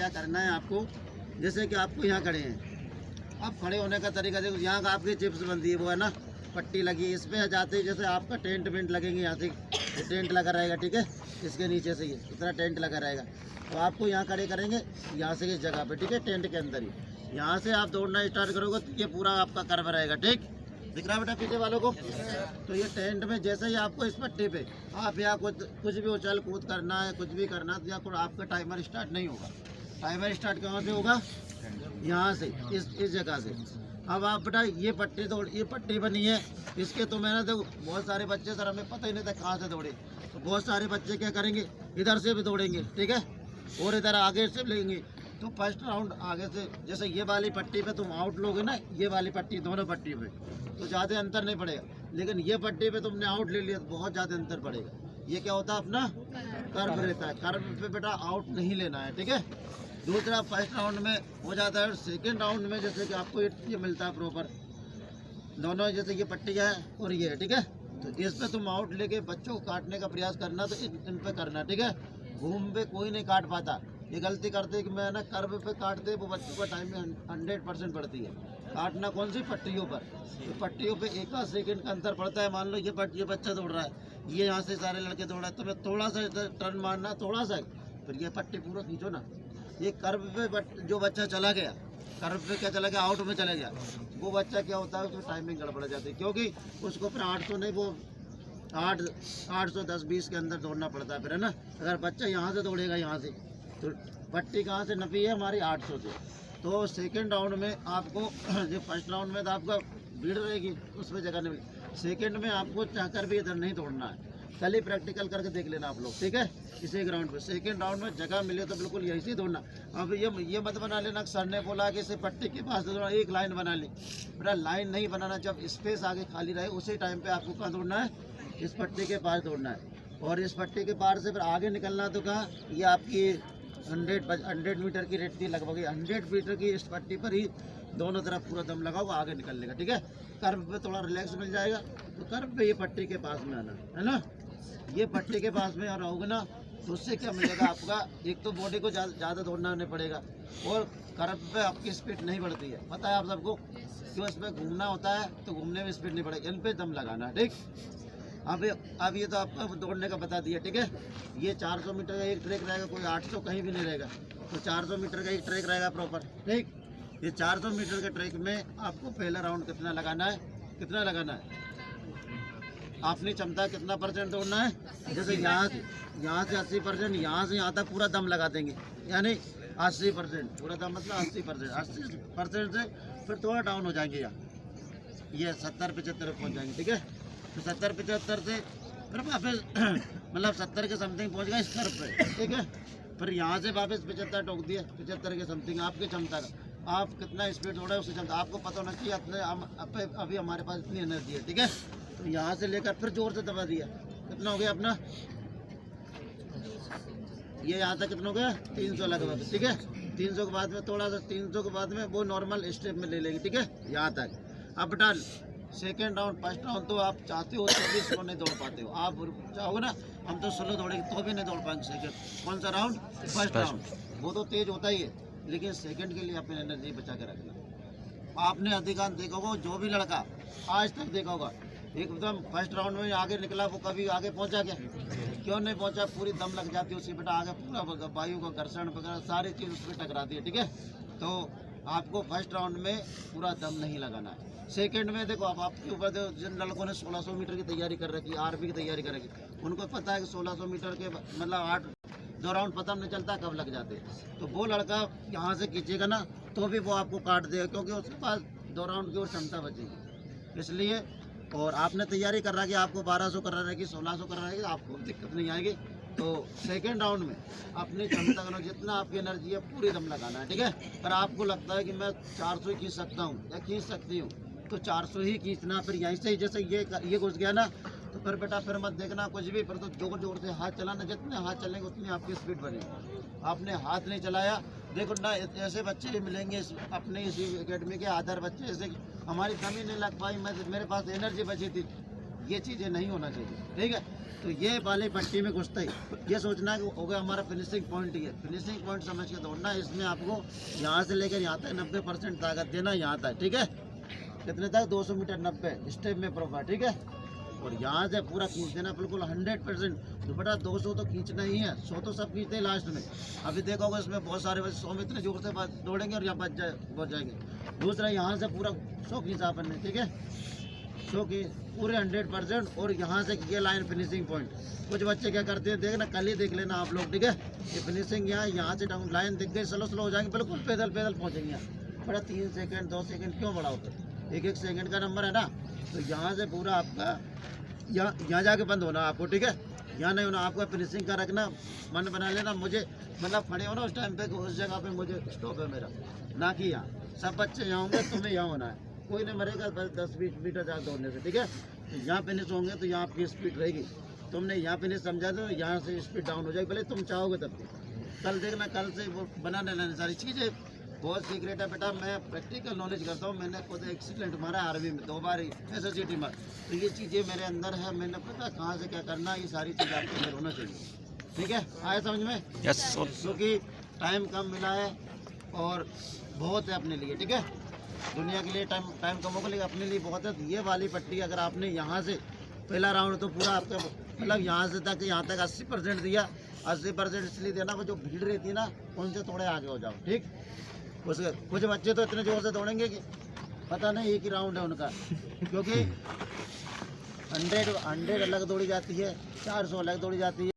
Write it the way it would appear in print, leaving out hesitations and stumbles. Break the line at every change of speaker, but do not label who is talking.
क्या करना है आपको, जैसे कि आपको यहाँ खड़े हैं, अब खड़े होने का तरीका देखो, यहाँ का आपकी चिप्स बनती है वो है ना, पट्टी लगी है, इस पर जाते ही जैसे आपका टेंट वेंट लगेंगे, यहाँ से टेंट लगा रहेगा, ठीक है, इसके नीचे से ये इतना टेंट लगा रहेगा, तो आपको यहाँ खड़े करेंगे, यहाँ से इस जगह पे, ठीक है, टेंट के अंदर ही, यहाँ से आप दौड़ना स्टार्ट करोगे तो ये पूरा आपका कर्व रहेगा, ठीक दिख रहा है बेटा पीछे वालों को। तो ये टेंट में जैसे ही आपको इस पट्टी पे आप यहाँ कुछ भी उछल कूद करना है, कुछ भी करना है, तो यहाँ आपका टाइमर स्टार्ट नहीं होगा। टाइमर स्टार्ट कहाँ से होगा, यहाँ से, इस जगह से। अब आप बेटा ये पट्टी बनी है, इसके तो मैंने देखो बहुत सारे बच्चे सर हमें पता ही नहीं था कहाँ से दौड़े, तो बहुत सारे बच्चे क्या करेंगे, इधर से भी दौड़ेंगे, ठीक है, और इधर आगे से लेंगे। तो फर्स्ट राउंड आगे से, जैसे ये वाली पट्टी पे तुम आउट लोगे ना, ये वाली पट्टी दोनों पट्टी पे तो ज़्यादा अंतर नहीं पड़ेगा, लेकिन ये पट्टी पे तुमने आउट ले लिया तो बहुत ज़्यादा अंतर पड़ेगा। ये क्या होता है, अपना कर्व रहता है, कर्व पे बेटा आउट नहीं लेना है, ठीक है। दूसरा फर्स्ट राउंड में हो जाता है, सेकेंड राउंड में जैसे कि आपको ये मिलता है प्रॉपर, दोनों जैसे ये पट्टियाँ है और ये है, ठीक है, तो इस पे तुम आउट लेके बच्चों को काटने का प्रयास करना, तो इन पे करना, ठीक है। घूम पे कोई नहीं काट पाता, ये गलती करते कि मैं ना कर्व पे काटते, वो बच्चों का टाइम में 100% पड़ती है। काटना कौन सी पट्टियों पर, तो पट्टियों पे एक आध सेकंड का अंतर पड़ता है। मान लो ये बच्चा दौड़ रहा है, ये यहाँ से सारे लड़के दौड़ रहे हैं, तो मैं थोड़ा सा टर्न मारना, थोड़ा सा, फिर ये पट्टी पूरा खींचो ना। ये कर्व पे जो बच्चा चला गया, कर्व पे क्या चला गया, आउट में चला गया, वो बच्चा क्या होता है, उसमें टाइमिंग गड़बड़ जाती है, क्योंकि उसको फिर 800 नहीं, वो 810-20 के अंदर दौड़ना पड़ता है फिर, है ना। अगर बच्चा यहाँ से दौड़ेगा, यहाँ से, तो पट्टी कहाँ से नपी है हमारी 800 से। तो सेकंड राउंड में आपको जो फर्स्ट राउंड में तो आपका भीड़ रहेगी, उसमें जगह नहीं मिलेगी। सेकंड में आपको चाहकर भी इधर नहीं दौड़ना है, कल ही प्रैक्टिकल करके देख लेना आप लोग, ठीक है, इसी ग्राउंड पे। सेकंड राउंड में जगह मिले तो बिल्कुल यही से दौड़ना। अब ये मत बना लेना, सर ने बोला कि इसे पट्टी के पास दौड़ना, एक लाइन बना ली, बेटा लाइन नहीं बनाना, जब स्पेस आगे खाली रहे उसी टाइम पे आपको कहाँ दौड़ना है, इस पट्टी के पास दौड़ना है। और इस पट्टी के पार से फिर आगे निकलना, तो कहाँ, ये आपकी 100 मीटर की रेट थी लगभग, 100 मीटर की इस पट्टी पर ही दोनों तरफ पूरा दम लगाओ, आगे निकल लेगा, ठीक है। कर्व पे थोड़ा रिलैक्स मिल जाएगा, तो कर्व पे ये पट्टी के पास में आना है ना, ये पट्टी के पास में रहोगे ना, तो उससे क्या मिलेगा आपका, एक तो बॉडी को ज़्यादा दौड़ना नहीं पड़ेगा, और कर्व पे आपकी स्पीड नहीं बढ़ती है, पता है आप सबको, क्यों इस पर घूमना होता है तो घूमने में स्पीड नहीं बढ़ेगी, इन पे दम लगाना, ठीक। अब ये तो आपको दौड़ने का बता दिया, ठीक है। ये 400 मीटर का एक ट्रैक रहेगा, कोई 800 कहीं भी नहीं रहेगा, तो 400 मीटर का एक ट्रैक रहेगा प्रॉपर, ठीक। ये 400 मीटर के ट्रैक में आपको पहला राउंड कितना लगाना है, अपनी क्षमता कितना % दौड़ना है, जैसे यहाँ से 80%, यहाँ से यहाँ तक पूरा दम लगा देंगे, यानी 80% पूरा दम, मतलब 80% से फिर थोड़ा डाउन हो जाएंगे, यहाँ ये 70-75 पहुँच जाएंगे, ठीक है। तो 70-75 से फिर वापस मतलब 70 के समथिंग पहुँच गए इस कर्व पे, ठीक है। फिर यहाँ से वापस 75 टोक दिया, 75 के समथिंग आपकी क्षमता का, आप कितना स्पीड दौड़ा है उसकी क्षमता आपको पता होना चाहिए, अपने अभी हमारे पास इतनी एनर्जी है, ठीक है। तो यहाँ से लेकर फिर जोर से दबा दिया, कितना हो गया अपना, ये यहाँ तक कितना हो गया, 300 लगभग, ठीक है। 300 के बाद में थोड़ा सा, 300 के बाद में वो नॉर्मल स्टेप में ले लेंगे, ठीक है, यहाँ तक। अब बेटा सेकेंड राउंड, फर्स्ट राउंड तो आप चाहते हो तो भी स्लो नहीं दौड़ पाते हो, आप चाहोगे ना हम तो स्लो दौड़ेंगे तो भी नहीं दौड़ पाएंगे। सेकेंड कौन सा राउंड, फर्स्ट राउंड, वो तो तेज होता ही है, लेकिन सेकंड के लिए अपनी एनर्जी बचा के रखना। आपने अधिकांश देखा होगा, जो भी लड़का आज तक देखा होगा, एकदम फर्स्ट राउंड में आगे निकला, वो कभी आगे पहुंचा क्या, क्यों नहीं पहुंचा, पूरी दम लग जाती है उसकी, बेटा आगे पूरा वायु का घर्षण वगैरह सारी चीज़ उस पर टकराती है, ठीक है। तो आपको फर्स्ट राउंड में पूरा दम नहीं लगाना है। सेकंड में देखो, अब आपके ऊपर जिन लड़कों ने 1600 मीटर की तैयारी कर रखी, आर्मी की तैयारी कर रखी, उनको पता है कि 1600 मीटर के मतलब 2 राउंड पता नहीं चलता कब लग जाते, तो वो लड़का यहाँ से खींचेगा ना तो भी वो आपको काट देगा, क्योंकि उसके पास 2 राउंड की और क्षमता बचेगी, इसलिए। और आपने तैयारी कर रहा है कि आपको 1200 कर रहा है कि 1600 कर रहा है, आपको दिक्कत नहीं आएगी। तो सेकंड राउंड में अपनी क्षमता का जितना आपकी एनर्जी है पूरी दम लगाना है, ठीक है। पर आपको लगता है कि मैं 400 ही खींच सकता हूँ या खींच सकती हूँ, तो 400 ही खींचना। फिर यहीं से जैसे ये घुस गया ना, तो फिर बेटा फिर मत देखना कुछ भी, फिर तो जोर जोर से हाथ चलाना, जितने हाथ चलेंगे उतनी आपकी स्पीड बढ़ेगी। आपने हाथ नहीं चलाया, देखो ना ऐसे बच्चे भी मिलेंगे अपने इसी एकेडमी के आधार बच्चे, ऐसे हमारी दम ही नहीं लग पाई, मेरे पास एनर्जी बची थी, ये चीज़ें नहीं होना चाहिए, ठीक है। तो ये वाली पट्टी में घुसते ही ये सोचना है कि हो गया हमारा फिनिशिंग पॉइंट, ये फिनिशिंग पॉइंट समझ के दौड़ना है। इसमें आपको यहाँ से लेकर यहाँ तक 90% ताकत देना, यहाँ तक, ठीक है। कितने तक? 200 मीटर 90 स्टेप में प्रॉपर, ठीक है। और यहाँ से पूरा खींच देना बिल्कुल 100%। दुपट्टा 200 तो खींचना ही है, 100 तो सब खींचते हैं लास्ट में। अभी देखोगे इसमें बहुत सारे बच्चे 100 में इतने जोर से दौड़ेंगे और यहाँ बच जाएंगे। दूसरा यहाँ से पूरा 100 खींचा अपन ने, ठीक है, 100 की पूरे 100%। और यहाँ से ये लाइन फिनिशिंग पॉइंट। कुछ बच्चे क्या करते हैं, देखना कल ही देख लेना आप लोग, ठीक है। ये फिनिशिंग यहाँ से डाउन लाइन दिख गई, स्लो हो जाएंगे, बिल्कुल पैदल पहुँचेंगे यहाँ। बड़ा 3 सेकंड 2 सेकंड क्यों बढ़ाओ, फिर 1-1 सेकंड का नंबर है ना। तो यहाँ से पूरा आपका यहाँ जाके बंद होना आपको, ठीक है। यहाँ नहीं होना आपको, फिनिशिंग का रखना, मन बना लेना। मुझे मतलब खड़े होना उस टाइम पे, उस जगह पे मुझे स्टॉप है मेरा, ना कि यहाँ। सब बच्चे यहाँ होंगे, तुम्हें यहाँ होना है, कोई नहीं मरेगा बस 10-20 मीटर ज़्यादा दौड़ने से, ठीक है। तो यहाँ फिनिश होंगे तो यहाँ आपकी स्पीड रहेगी। तुमने यहाँ फिनिश समझा दो, यहाँ से स्पीड डाउन हो जाएगी, भले तुम चाहोगे तब भी। कल देखना, कल से वो बना लेना सारी चीज़ें। बहुत सीक्रेट है बेटा, मैं प्रैक्टिकल नॉलेज करता हूँ। मैंने खुद एक्सीलेंट मारा आर्मी में 2 बार ही SSCT में। तो ये चीज़ें मेरे अंदर है, मैंने पता कहाँ से क्या करना है, ये सारी चीज़ आपके अंदर होना चाहिए, ठीक है। आए समझ में?
यस।
क्योंकि टाइम कम मिला है और बहुत है अपने लिए, ठीक है। दुनिया के लिए टाइम कम होगा, लेकिन अपने लिए बहुत है। तो ये वाली पट्टी अगर आपने यहाँ से पहला राउंड तो पूरा आपका मतलब यहाँ से तक यहाँ तक 80% दिया। 80% इसलिए देना, वो जो भीड़ रहती है ना, उनसे थोड़े आगे हो जाओ, ठीक। उसके कुछ बच्चे तो इतने जोर से दौड़ेंगे कि पता नहीं एक ही राउंड है उनका, क्योंकि 100 अलग दौड़ी जाती है, 400 अलग दौड़ी जाती है।